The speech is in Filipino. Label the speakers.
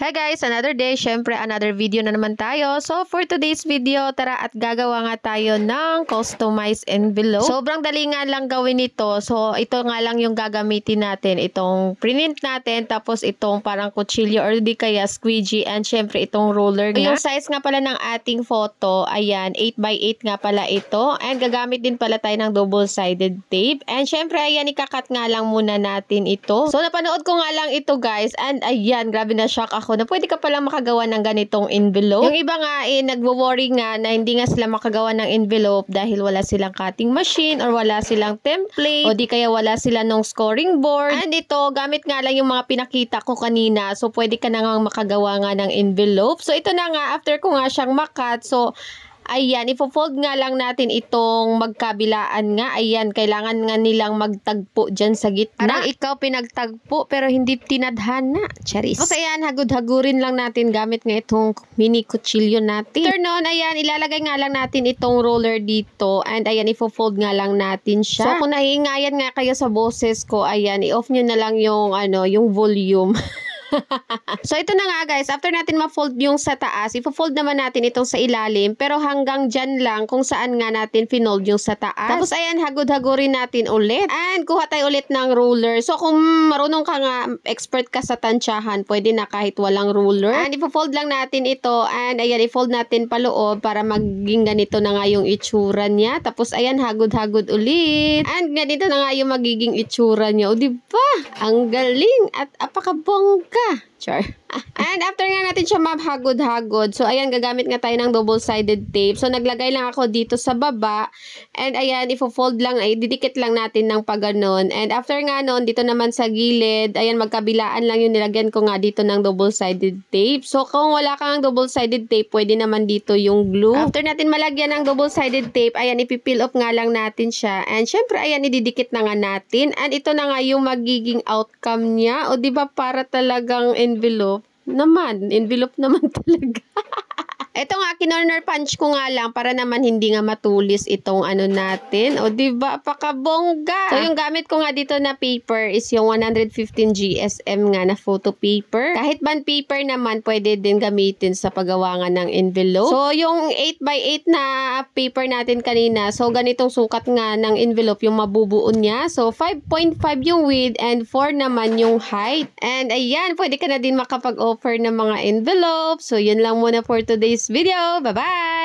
Speaker 1: Hey guys, another day. Syempre, another video na naman tayo. So, for today's video, tara at gagawa nga tayo ng customized envelope. Sobrang dali nga lang gawin ito. So, ito nga lang yung gagamitin natin. Itong print natin, tapos itong parang kutsilyo or di kaya squeegee, and syempre itong roller nga. Yung size nga pala ng ating photo, ayan, 8x8 nga pala ito. And gagamit din pala tayo ng double-sided tape. And syempre, ayan, ikakat nga lang muna natin ito. So, napanood ko nga lang ito guys, and ayan, grabe na shock ako na pwede ka palang makagawa ng ganitong envelope. Yung iba nga nagwo-worry nga na hindi nga sila makagawa ng envelope dahil wala silang cutting machine or wala silang template o di kaya wala sila nung scoring board. And ito, gamit nga lang yung mga pinakita ko kanina. So, pwede ka na nga makagawa nga ng envelope. So, ito na nga, after ko nga siyang makat, so, ayan, ipo-fold nga lang natin itong magkabilaan nga. Ayan, kailangan nga nilang magtagpo dyan sa gitna. Parang ikaw pinagtagpo pero hindi tinadhana. Charis. So, ayan, hagud-hagurin lang natin gamit nga itong mini kutsilyo natin. After nun, ayan, ilalagay nga lang natin itong roller dito. And ayan, ipo-fold nga lang natin siya. So, kung nahihingayan nga kayo sa boses ko, ayan, i-off nyo na lang yung, yung volume. So, ito na nga guys, after natin ma-fold yung sa taas, ipo-fold naman natin itong sa ilalim, pero hanggang dyan lang kung saan nga natin finold yung sa taas. Tapos, ayan, hagod-hagurin natin ulit. And, kuha tayo ulit ng ruler. So, kung marunong ka nga, expert ka sa tansyahan, pwede na kahit walang ruler. And, ipo-fold lang natin ito. And, ayan, i-fold natin paloob para maging ganito na nga yung itsura niya. Tapos, ayan, hagod-hagod ulit. And, ganito na nga yung magiging itsura niya. O, diba? Ang galing at apakabongga. Char. And after nga natin siya mahagod-hagod, so ayan, gagamit nga tayo ng double-sided tape. So naglagay lang ako dito sa baba. And ayan, ifo-fold lang, didikit lang natin ng paganon. And after nga nun, dito naman sa gilid, ayan, magkabilaan lang yung nilagyan ko nga dito ng double-sided tape. So kung wala kang double-sided tape, pwede naman dito yung glue. After natin malagyan ng double-sided tape, ayan, ipipil off nga lang natin siya. And syempre, ayan, ididikit na nga natin. And ito na nga yung magiging outcome niya. O diba, para talagang envelope naman talaga. Ito nga, kinorner punch ko nga lang para naman hindi nga matulis itong ano natin. O, diba? Pakabongga. So, yung gamit ko nga dito na paper is yung 115 GSM nga na photo paper. Kahit bond paper naman, pwede din gamitin sa paggawa nga ng envelope. So, yung 8x8 na paper natin kanina, so, ganitong sukat nga ng envelope yung mabubuo niya. So, 5.5 yung width and 4 naman yung height. And, ayan, pwede ka na din makapag-offer ng mga envelope. So, yun lang muna for today's video. Bye-bye!